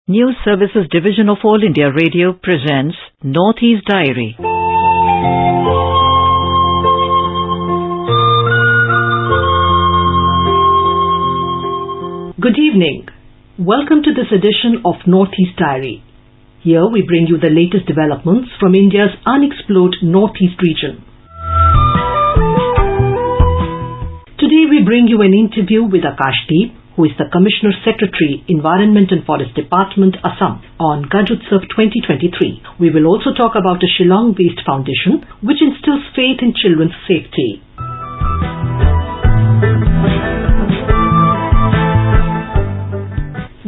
News Services Division of All India Radio presents Northeast Diary. Good evening. Welcome to this edition of Northeast Diary. Here we bring you the latest developments from India's unexplored Northeast region. Today we bring you an interview with Akashdeep, who is the Commissioner Secretary, Environment and Forest Department, Assam, on Gajutsav 2023. We will also talk about a Shillong-based foundation which instills faith in children's safety.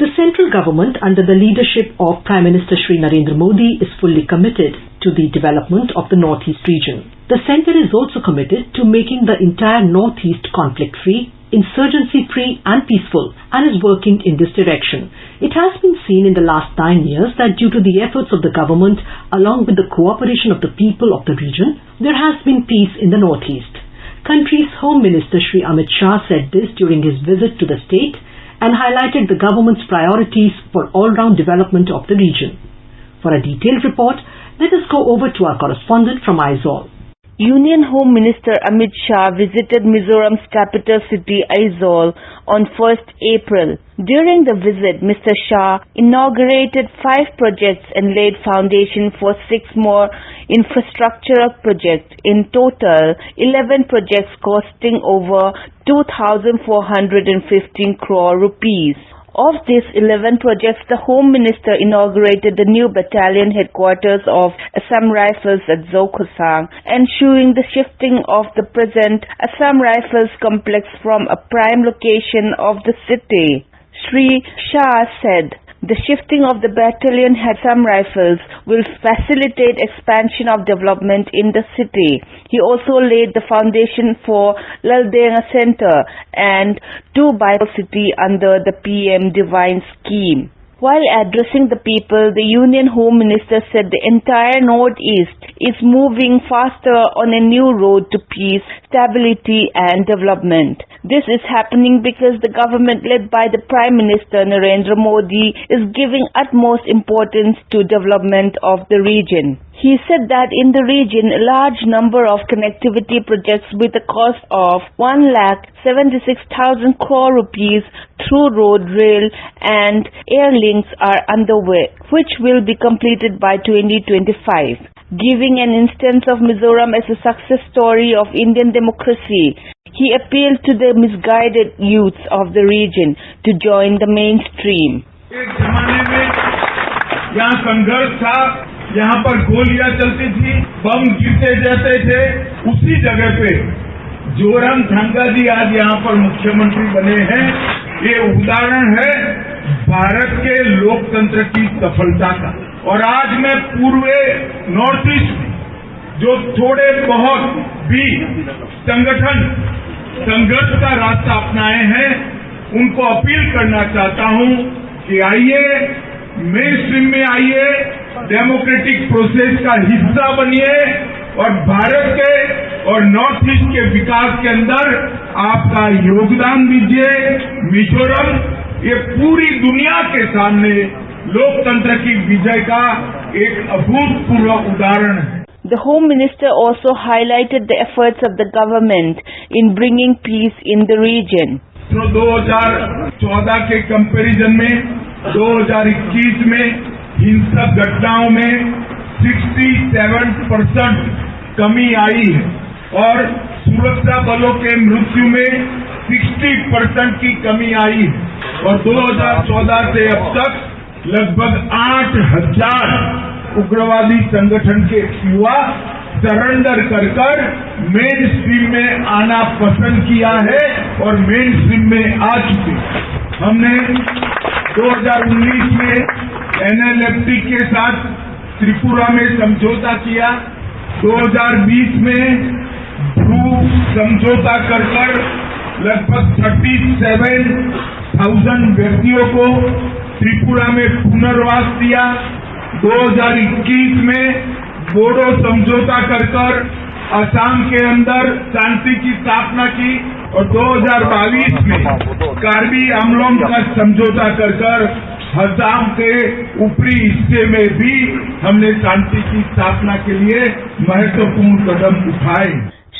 The central government, under the leadership of Prime Minister Shri Narendra Modi, is fully committed to the development of the Northeast region. The centre is also committed to making the entire Northeast conflict-free, insurgency-free and peaceful, and is working in this direction. It has been seen in the last 9 years that due to the efforts of the government along with the cooperation of the people of the region, there has been peace in the Northeast. Country's Home Minister Shri Amit Shah said this during his visit to the state and highlighted the government's priorities for all-round development of the region. For a detailed report, let us go over to our correspondent from Aizawl. Union Home Minister Amit Shah visited Mizoram's capital city Aizawl on 1st April. During the visit, Mr. Shah inaugurated 5 projects and laid foundation for 6 more infrastructural projects. In total, 11 projects costing over 2,415 crore rupees. Of these 11 projects, the Home Minister inaugurated the new battalion headquarters of Assam Rifles at Zokhosang, ensuring the shifting of the present Assam Rifles complex from a prime location of the city. Shri Shah said, the shifting of the battalion Assam Rifles will facilitate expansion of development in the city. He also laid the foundation for Laldenga Center and 2 Biocity under the PM Divine scheme. While addressing the people, the Union Home Minister said the entire Northeast is moving faster on a new road to peace, stability and development. This is happening because the government led by the Prime Minister Narendra Modi is giving utmost importance to development of the region. He said that in the region, a large number of connectivity projects with a cost of 1,76,000 crore rupees through road, rail and air links are underway, which will be completed by 2025. Giving an instance of Mizoram as a success story of Indian democracy, he appealed to the misguided youths of the region to join the mainstream. यहाँ पर गोलियां चलती थी, बम गिरते जाते थे, उसी जगह पे जोरम थंगा जी आज यहाँ पर मुख्यमंत्री बने हैं। ये उदाहरण है भारत के लोकतंत्र की सफलता का। और आज मैं पूर्व नॉर्थ ईस्ट में जो थोड़े बहुत भी संगठन संघर्ष का रास्ता अपनाए हैं, उनको अपील करना चाहता हूं कि आइए, मेन स्ट्रीम में आइए, डेमोक्रेटिक प्रोसेस का हिस्सा बनिए और भारत के और नॉर्थ ईस्ट के विकास के अंदर आपका योगदान दीजिए। मिजोरम ये पूरी दुनिया के सामने लोकतंत्र की विजय का एक अभूतपूर्व उदाहरण है। The Home Minister also highlighted the efforts of the government in bringing peace in the region. 2014 के कंपैरिजन में 2021 में हिंसक घटनाओं में 67% कमी आई है और सुरक्षा बलों के मृत्यु में 60% की कमी आई है और 2014 से अब तक लगभग 8,000 उग्रवादी संगठन के युवा सरेंडर कर मेन स्ट्रीम में आना पसंद किया है और मेन स्ट्रीम में आ चुके हैं। हमने 2019 में NLFT के साथ त्रिपुरा में समझौता किया, 2020 में भ्रू समझौता कर लगभग 37,000 व्यक्तियों को त्रिपुरा में पुनर्वास दिया, 2021 में बोडो समझौता कर असम के अंदर शांति की स्थापना की और 2022 में कार्बी आंगलोंग का समझौता कर असम के ऊपरी हिस्से में भी हमने शांति की स्थापना के लिए महत्वपूर्ण कदम उठाए.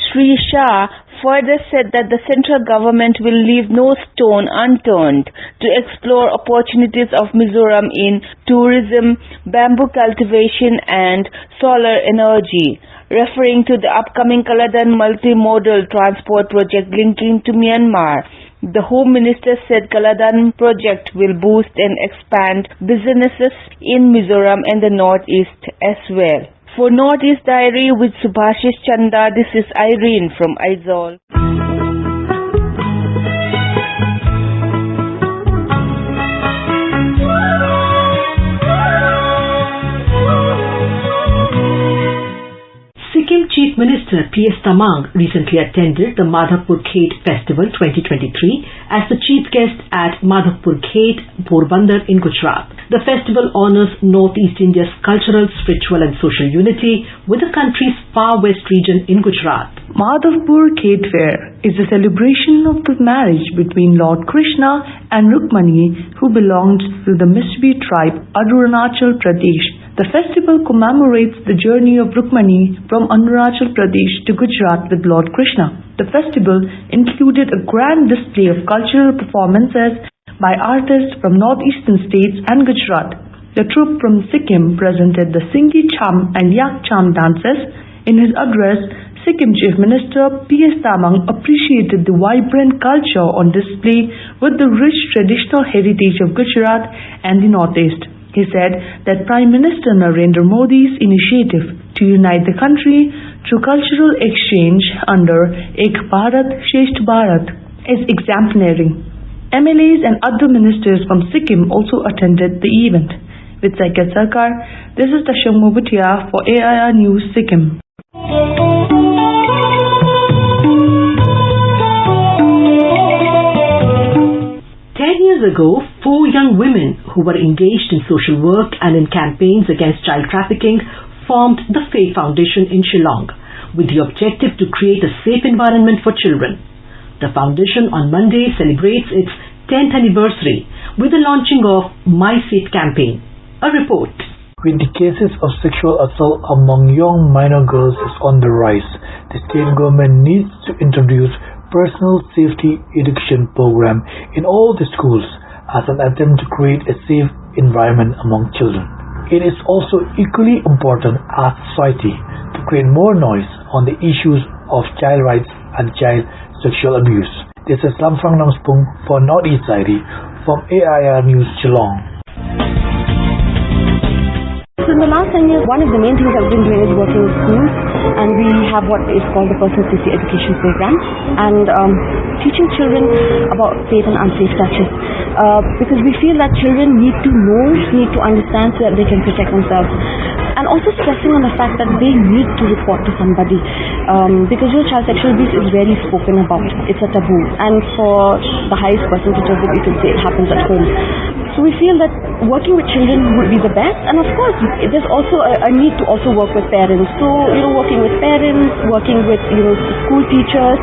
Shri Shah further said that the central government will leave no stone unturned to explore opportunities of Mizoram in tourism, bamboo cultivation and solar energy. Referring to the upcoming Kaladan multimodal transport project linking to Myanmar, the Home Minister said Kaladan project will boost and expand businesses in Mizoram and the Northeast as well. For Northeast Diary with Subhashish Chanda, this is Irene from Aizawl. Sikkim Chief Minister P.S. Tamang recently attended the Madhavpur Khet Festival 2023 as the chief guest at Madhavpur Khet, Porbandar in Gujarat. The festival honors Northeast India's cultural, spiritual and social unity with the country's far west region in Gujarat. Madhavpur Khet Fair is a celebration of the marriage between Lord Krishna and Rukmani, who belonged to the Misri tribe Arunachal Pradesh. The festival commemorates the journey of Rukmani from Arunachal Pradesh to Gujarat with Lord Krishna. The festival included a grand display of cultural performances by artists from northeastern states and Gujarat. The troupe from Sikkim presented the Singi Cham and Yak Cham dances. In his address, Sikkim Chief Minister P.S. Tamang appreciated the vibrant culture on display with the rich traditional heritage of Gujarat and the Northeast. He said that Prime Minister Narendra Modi's initiative to unite the country through cultural exchange under Ek Bharat Shresth Bharat is exemplary. MLAs and other ministers from Sikkim also attended the event. With Saikia Sarkar, this is Tashang Mobutia for AIR News Sikkim. 10 years ago, 4 young women who were engaged in social work and in campaigns against child trafficking formed the Faye Foundation in Shillong with the objective to create a safe environment for children. The foundation on Monday celebrates its 10th anniversary with the launching of My Safe campaign. A report. With the cases of sexual assault among young minor girls is on the rise, the state government needs to introduce personal safety education program in all the schools as an attempt to create a safe environment among children. It is also equally important as society to create more noise on the issues of child rights and child sexual abuse. This is Lamphang Namspung for Northeast Diary from AIR News Shillong. So in the last 10 years, one of the main things I've been doing is working with schools, and we have what is called the Personal Safety Education Program, and teaching children about safe and unsafe touches. Because we feel that children need to know, need to understand so that they can protect themselves. And also stressing on the fact that they need to report to somebody. Because child sexual abuse is very spoken about. It's a taboo. And for the highest percentage of it, you could say it happens at home. So we feel that working with children would be the best. And of course, there's also a need to also work with parents. So, working with parents, working with, school teachers.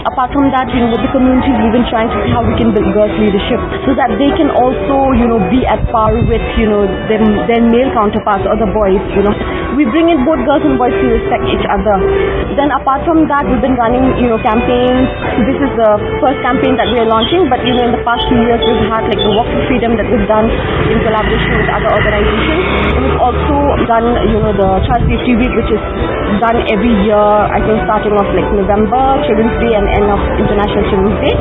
Apart from that, with the communities, we've been trying to see how we can build girls' leadership so that they can also, be at par with, their male counterparts or the boys, We bring in both girls and boys to respect each other. Then apart from that, we've been running, campaigns. This is the first campaign that we are launching, but, in the past 2 years, we've had, the Walk for Freedom that we've done in collaboration with other organizations. And we've also done, the Child Safety Week, which is done every year, I think starting off, November, Children's Day, and end of International Children's Day.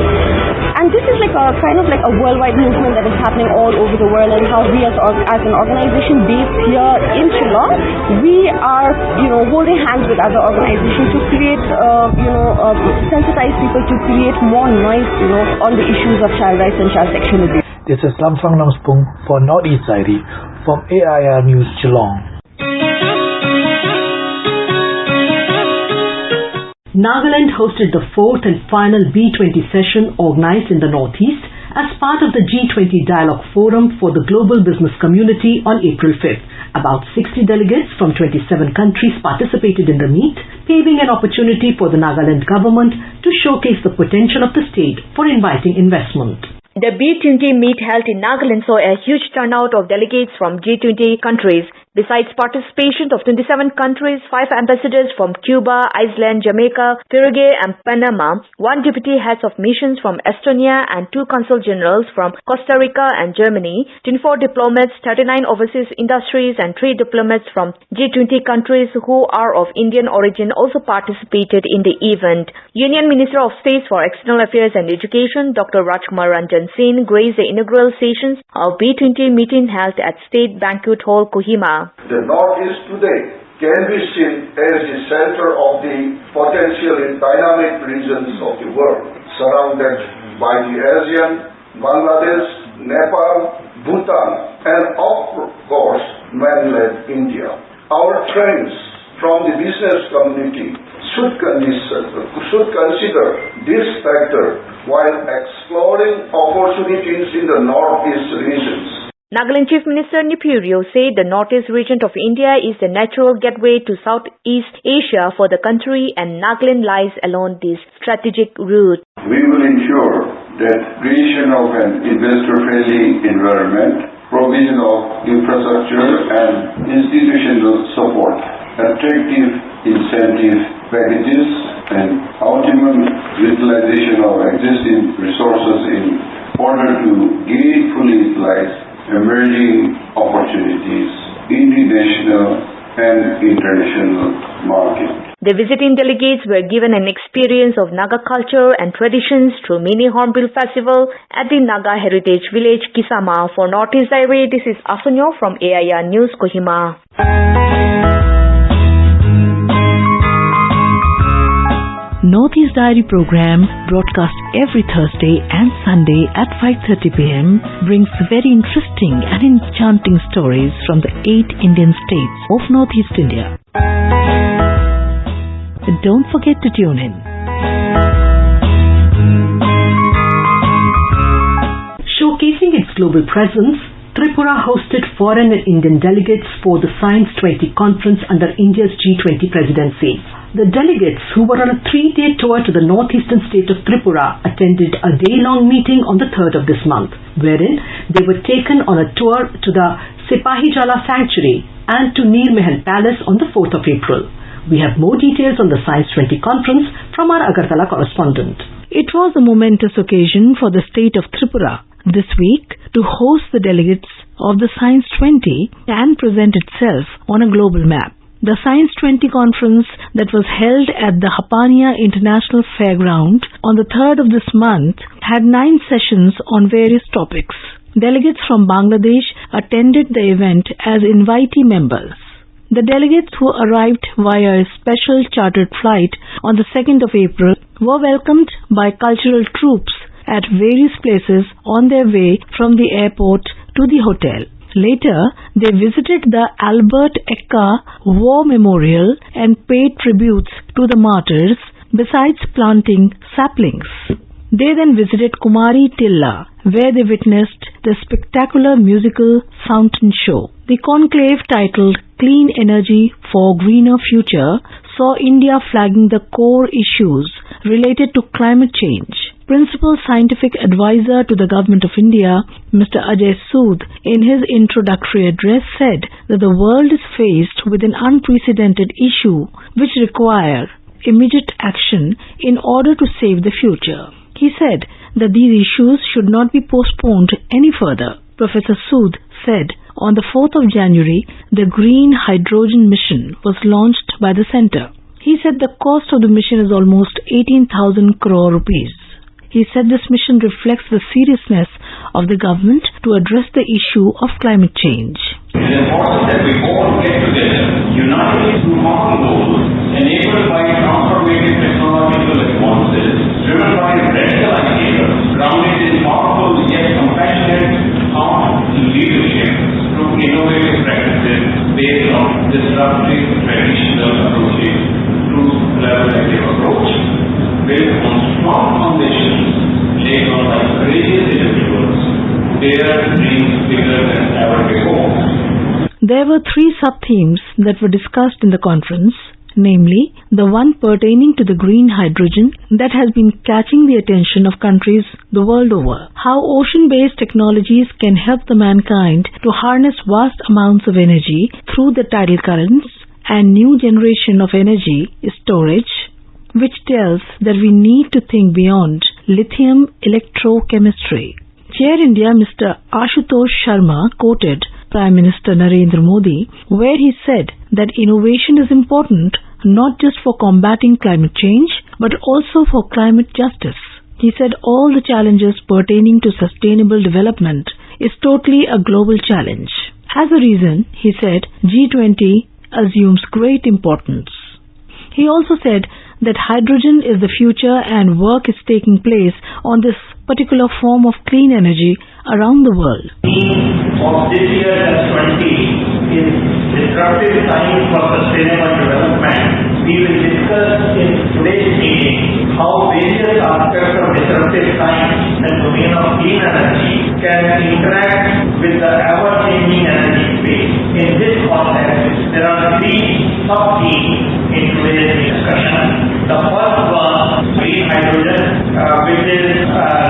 And this is a kind of a worldwide movement that is happening all over the world, and how we as an organization based here in Shillong, we are, holding hands with other organizations to create, sensitize people to create more noise, on the issues of child rights and child sexual abuse. This is Lamphang Namspung for Northeast Diary from AIR News Shillong. Nagaland hosted the 4th and final B20 session organized in the Northeast as part of the G20 Dialogue Forum for the Global Business Community on April 5th. About 60 delegates from 27 countries participated in the meet, paving an opportunity for the Nagaland government to showcase the potential of the state for inviting investment. The B20 meet held in Nagaland saw a huge turnout of delegates from G20 countries. Besides participation of 27 countries, 5 ambassadors from Cuba, Iceland, Jamaica, Paraguay and Panama, 1 deputy heads of missions from Estonia and 2 consul generals from Costa Rica and Germany, 24 diplomats, 39 overseas industries and 3 diplomats from G20 countries who are of Indian origin also participated in the event. Union Minister of State for External Affairs and Education, Dr. Rajkumar Ranjan Singh, graced the inaugural sessions of B20 meeting held at State Banquet Hall, Kohima. The Northeast today can be seen as the center of the potentially dynamic regions of the world, surrounded by the ASEAN, Bangladesh, Nepal, Bhutan, and of course, mainland India. Our friends from the business community should consider this factor while exploring opportunities in the Northeast regions. Nagaland Chief Minister Nipurio said the Northeast region of India is the natural gateway to Southeast Asia for the country and Nagaland lies along this strategic route. We will ensure that creation of an investor-friendly environment, provision of infrastructure and institutional support, attractive incentive packages and optimum utilization of existing resources in order to gainfully utilize emerging opportunities in the national and international market. The visiting delegates were given an experience of Naga culture and traditions through Mini Hornbill Festival at the Naga Heritage Village, Kisama. For Northeast Diary, this is Asunyo from AIR News, Kohima. Northeast Diary program, broadcast every Thursday and Sunday at 5:30 p.m., brings very interesting and enchanting stories from the 8 Indian states of Northeast India. Don't forget to tune in. Showcasing its global presence, Tripura hosted foreign and Indian delegates for the Science 20 conference under India's G20 presidency. The delegates, who were on a 3-day tour to the northeastern state of Tripura, attended a day-long meeting on the 3rd of this month, wherein they were taken on a tour to the Sipahijala Sanctuary and to Neer Mahal Palace on the 4th of April. We have more details on the Science 20 conference from our Agartala correspondent. It was a momentous occasion for the state of Tripura this week to host the delegates of the Science 20 and present itself on a global map. The Science 20 conference that was held at the Hapania International Fairground on the 3rd of this month had 9 sessions on various topics. Delegates from Bangladesh attended the event as invitee members. The delegates who arrived via a special chartered flight on the 2nd of April were welcomed by cultural troops at various places on their way from the airport to the hotel. Later, they visited the Albert Ecka War Memorial and paid tributes to the martyrs besides planting saplings. They then visited Kumari Tilla, where they witnessed the spectacular musical fountain show. The conclave, titled Clean Energy for Greener Future, saw India flagging the core issues related to climate change. Principal Scientific Advisor to the Government of India, Mr. Ajay Sood, in his introductory address said that the world is faced with an unprecedented issue which require immediate action in order to save the future. He said that these issues should not be postponed any further. Professor Sood said on the 4th of January, the Green Hydrogen Mission was launched by the centre. He said the cost of the mission is almost 18,000 crore rupees. He said this mission reflects the seriousness of the government to address the issue of climate change. It is important that we all get together, united through common goals, enabled by transformative technological advances, driven by radical ideas, grounded in powerful yet compassionate thought leadership through innovative practices based on disruptive traditional approaches, through collaborative approach, built on strong foundations laid on by courageous individuals who dare dream bigger than ever before. There were 3 sub-themes that were discussed in the conference: namely the one pertaining to the green hydrogen that has been catching the attention of countries the world over. How ocean-based technologies can help the mankind to harness vast amounts of energy through the tidal currents and new generation of energy storage, which tells that we need to think beyond lithium electrochemistry. Chair India Mr. Ashutosh Sharma quoted Prime Minister Narendra Modi, where he said that innovation is important not just for combating climate change, but also for climate justice. He said all the challenges pertaining to sustainable development is totally a global challenge. As a reason, he said, G20 assumes great importance. He also said that hydrogen is the future and work is taking place on this particular form of clean energy around the world. The theme of this year's 20 is Disruptive Science for Sustainable Development. We will discuss in today's meeting how various aspects of disruptive science in the domain of clean energy can interact with the ever-changing energy space. In this context, there are three sub-themes in today's discussion. The first one, green hydrogen, which is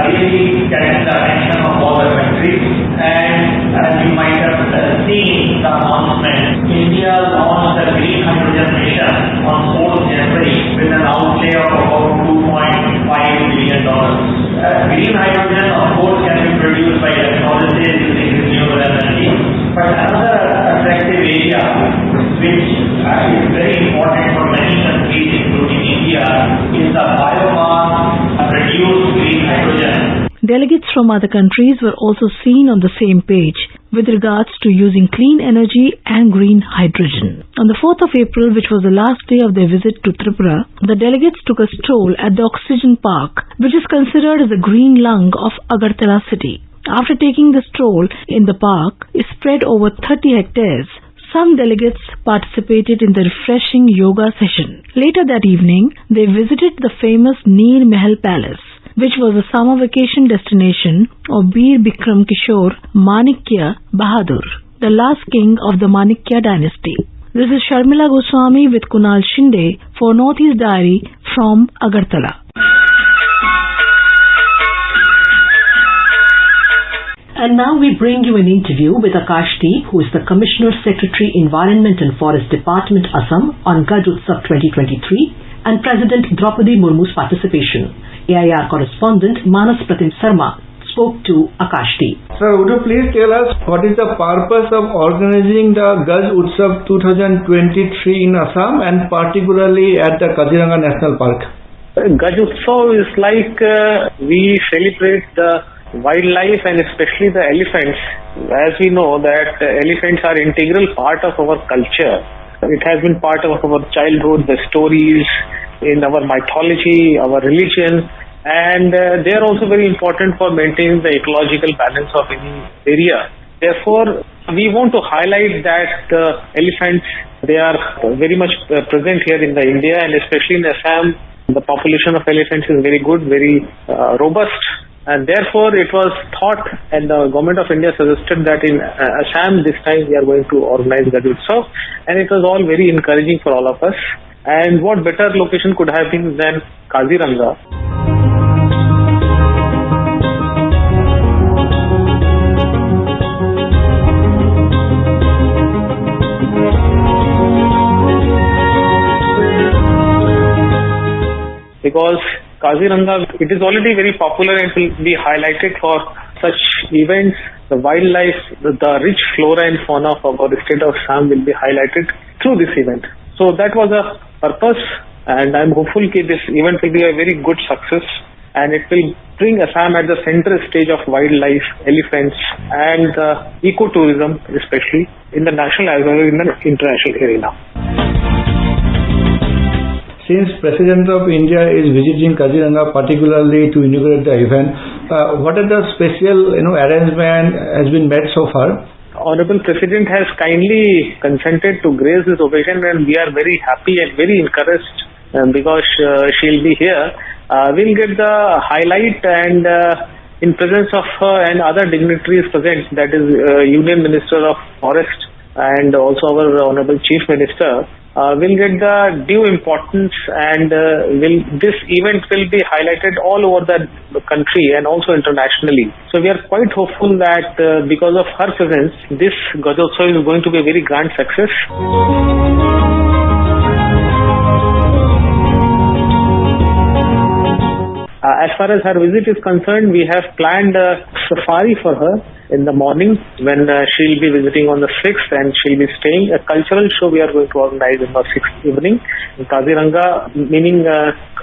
really getting the attention of all the countries. And as you might have seen the announcement, India launched the green hydrogen mission on 4th January with an outlay of about $2.5 billion. Green hydrogen, of course, can be produced by electrolysis using renewable energy. But another attractive area, which is very important for many countries, including India, is the biomass-produced green hydrogen. Delegates from other countries were also seen on the same page with regards to using clean energy and green hydrogen. On the 4th of April, which was the last day of their visit to Tripura, the delegates took a stroll at the Oxygen Park, which is considered as the green lung of Agartala city. After taking the stroll in the park, spread over 30 hectares, some delegates participated in the refreshing yoga session. Later that evening, they visited the famous Neer Mahal Palace, which was a summer vacation destination of Bir Bikram Kishore Manikya Bahadur, the last king of the Manikya dynasty. This is Sharmila Goswami with Kunal Shinde for Northeast Diary from Agartala. And now we bring you an interview with Akashdeep, who is the Commissioner Secretary Environment and Forest Department Assam on Gaj Utsav 2023 and President Draupadi Murmu's participation. AIR correspondent Manas Pratim Sarma spoke to Akashdeep. Sir, would you please tell us what is the purpose of organizing the Gaj Utsav 2023 in Assam and particularly at the Kaziranga National Park? Gaj Utsav is like we celebrate the wildlife and especially the elephants. As we know that elephants are integral part of our culture. It has been part of our childhood, the stories in our mythology, our religion, and they are also very important for maintaining the ecological balance of any area. Therefore, we want to highlight that elephants, they are very much present here in the India, and especially in Assam, the population of elephants is very good, very robust. And therefore, it was thought, and the Government of India suggested that in Assam this time we are going to organize Gaj Utsav, and it was all very encouraging for all of us. And what better location could have been than Kaziranga? Because Kaziranga, it is already very popular and will be highlighted for such events. The wildlife, the rich flora and fauna of our state of Assam will be highlighted through this event. So that was a purpose, and I'm hopeful that this event will be a very good success, and it will bring Assam at the center stage of wildlife, elephants, and ecotourism, especially in the national as well as in the international arena. Since President of India is visiting Kaziranga particularly to inaugurate the event, what are the special arrangement has been made so far? Honorable President has kindly consented to grace this occasion, and we are very happy and very encouraged because she'll be here. We'll get the highlight and in presence of her and other dignitaries present, that is Union Minister of Forest and also our Honorable Chief Minister will get the due importance, and this event will be highlighted all over the country and also internationally. So we are quite hopeful that because of her presence, this Gajotsav is going to be a very grand success. As far as her visit is concerned, we have planned a safari for her in the morning when she'll be visiting on the 6th, and she'll be staying. A cultural show we are going to organize in the 6th evening in Kaziranga, meaning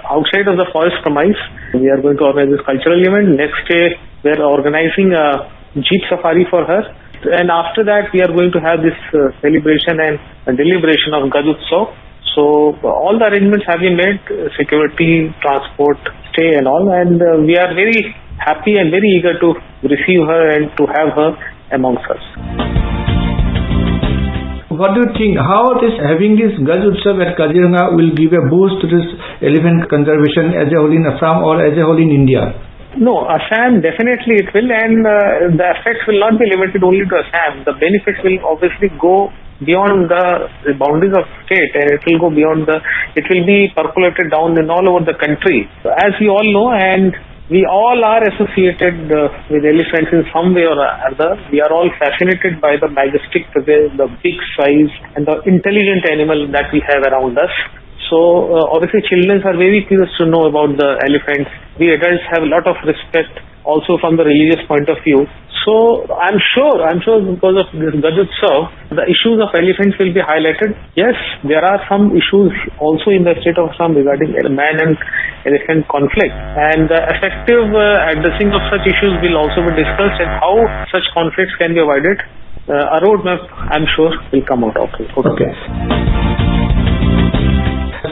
outside of the forest premise. We are going to organize this cultural event. Next day, we are organizing a jeep safari for her. And after that, we are going to have this celebration and deliberation of Gajotsav. So all the arrangements have been made, security, transport, stay and all, and we are very happy and very eager to receive her and to have her amongst us. What do you think? How having this Gajotsav at Kaziranga will give a boost to this elephant conservation as a whole in Assam or as a whole in India? No, Assam definitely it will, and the effects will not be limited only to Assam. The benefits will obviously go beyond the boundaries of state, and it will go beyond it will be percolated down in all over the country. So as we all know, and we all are associated with elephants in some way or other. We are all fascinated by the majestic presence, the big size, and the intelligent animal that we have around us. So obviously children are very curious to know about the elephants. We adults have a lot of respect also from the religious point of view. So I'm sure because of this Gajotsav, the issues of elephants will be highlighted. Yes, there are some issues also in the state of Assam regarding man and elephant conflict, and the effective addressing of such issues will also be discussed, and how such conflicts can be avoided. A roadmap, I'm sure, will come out of it. Okay.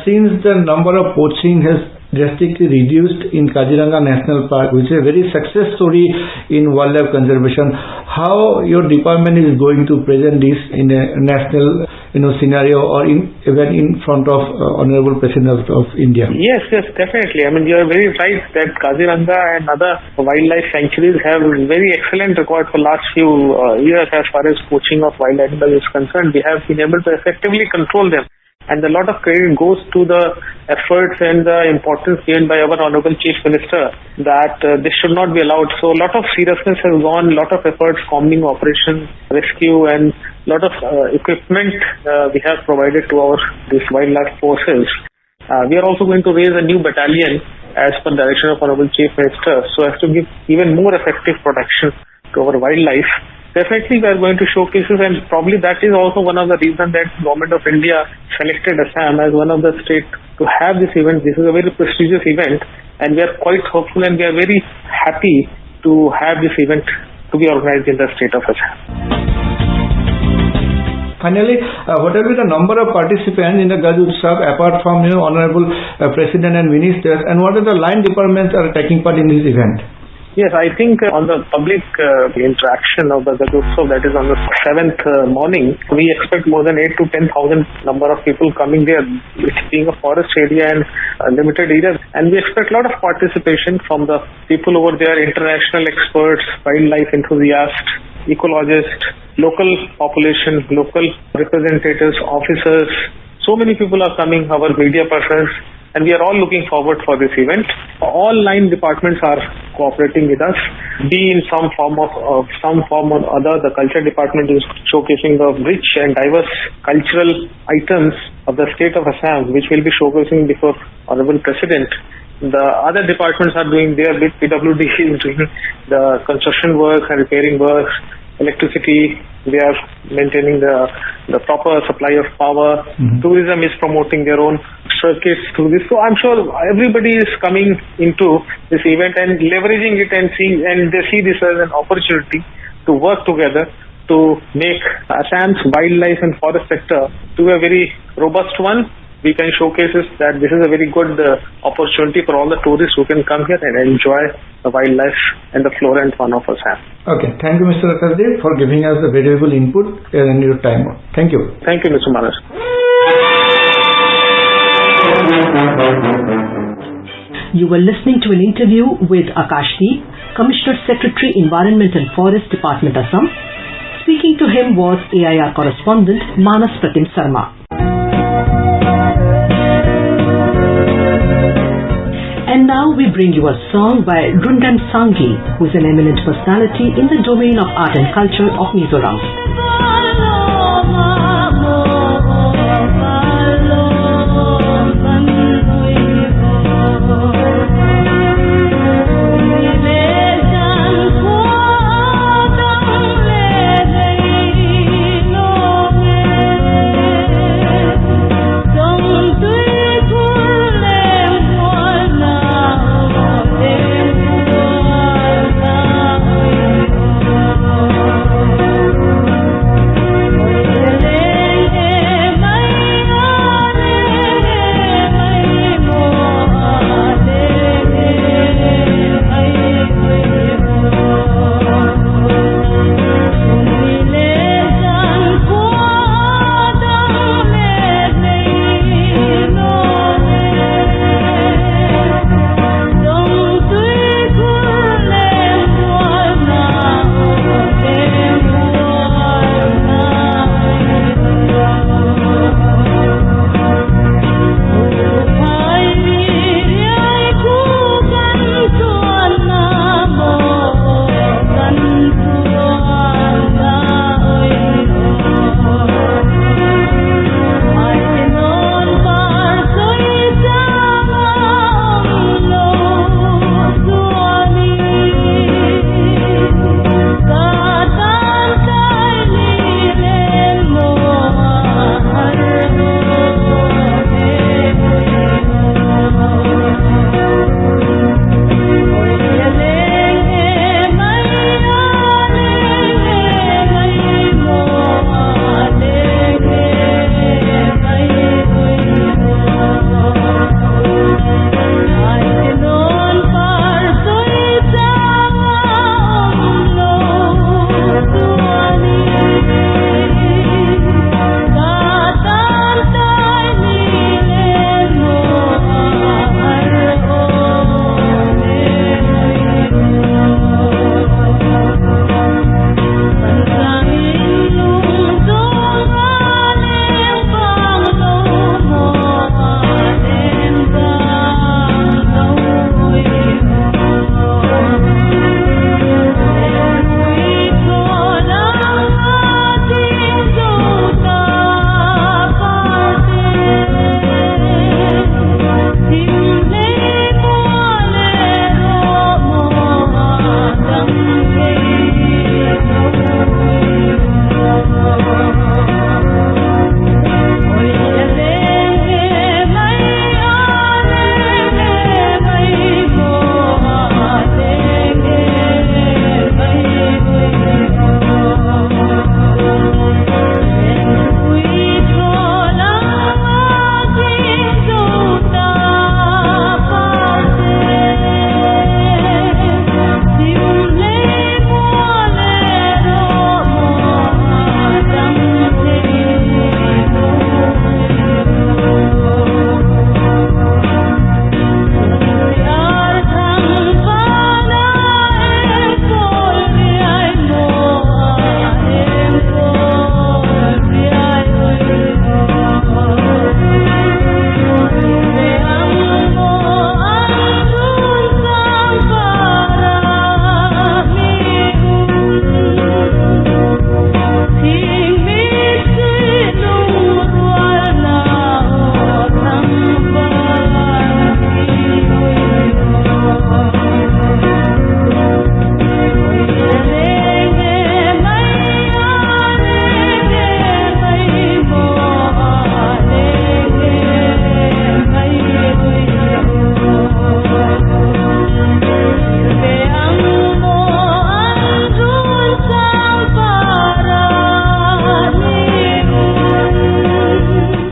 Since the number of poaching has drastically reduced in Kaziranga National Park, which is a very success story in wildlife conservation, how your department is going to present this in a national scenario, or even in front of Honorable President of India? Yes, definitely. I mean, you are very right that Kaziranga and other wildlife sanctuaries have very excellent record for last few years as far as poaching of wild animals is concerned. We have been able to effectively control them. And a lot of credit goes to the efforts and the importance given by our Honorable Chief Minister that this should not be allowed. So a lot of seriousness has gone, a lot of efforts, combing operation, rescue, and a lot of equipment we have provided to these wildlife forces. We are also going to raise a new battalion as per direction of Honorable Chief Minister, so as to give even more effective protection to our wildlife. Definitely we are going to showcases, and probably that is also one of the reasons that Government of India selected Assam as one of the states to have this event. This is a very prestigious event, and we are quite hopeful and we are very happy to have this event to be organized in the state of Assam. Finally, what will be the number of participants in the Gajotsav apart from Honorable President and Ministers, and what are the line departments are taking part in this event? Yes, I think on the public interaction of the Gajotsav, that is on the 7th morning, we expect more than 8 to 10,000 number of people coming there, it being a forest area and a limited area. And we expect a lot of participation from the people over there, international experts, wildlife enthusiasts, ecologists, local population, local representatives, officers. So many people are coming, our media persons, and we are all looking forward for this event. All 9 departments are cooperating with us, be in some form or other. The culture department is showcasing the rich and diverse cultural items of the state of Assam, which will be showcasing before Honorable President. The other departments are doing their bit. PWD is doing the construction work and repairing works, electricity. They are maintaining the proper supply of power. Tourism is promoting their own circuits through this. So I'm sure everybody is coming into this event and leveraging it, and they see this as an opportunity to work together to make Assam's wildlife and forest sector to a very robust one. We can showcase that this is a very good opportunity for all the tourists who can come here and enjoy the wildlife and the flora and fauna of Assam. Okay, thank you, Mr. Rohatgi, for giving us the valuable input and your time. Thank you. Thank you, Mr. Manas. You were listening to an interview with Akashdeep, Commissioner Secretary, Environment and Forest Department, Assam, Speaking to him was AIR correspondent Manas Pratim Sarma. And now we bring you a song by Rundan Sangi, who is an eminent personality in the domain of art and culture of Mizoram.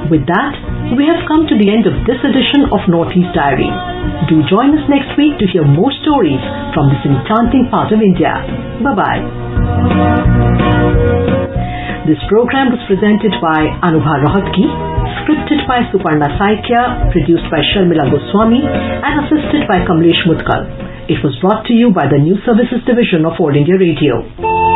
With that, we have come to the end of this edition of Northeast Diary. Do join us next week to hear more stories from this enchanting part of India. Bye-bye. This program was presented by Anubha Rohatgi, scripted by Suparna Saikia, produced by Sharmila Goswami, and assisted by Kamlesh Mudgal. It was brought to you by the News Services Division of All India Radio.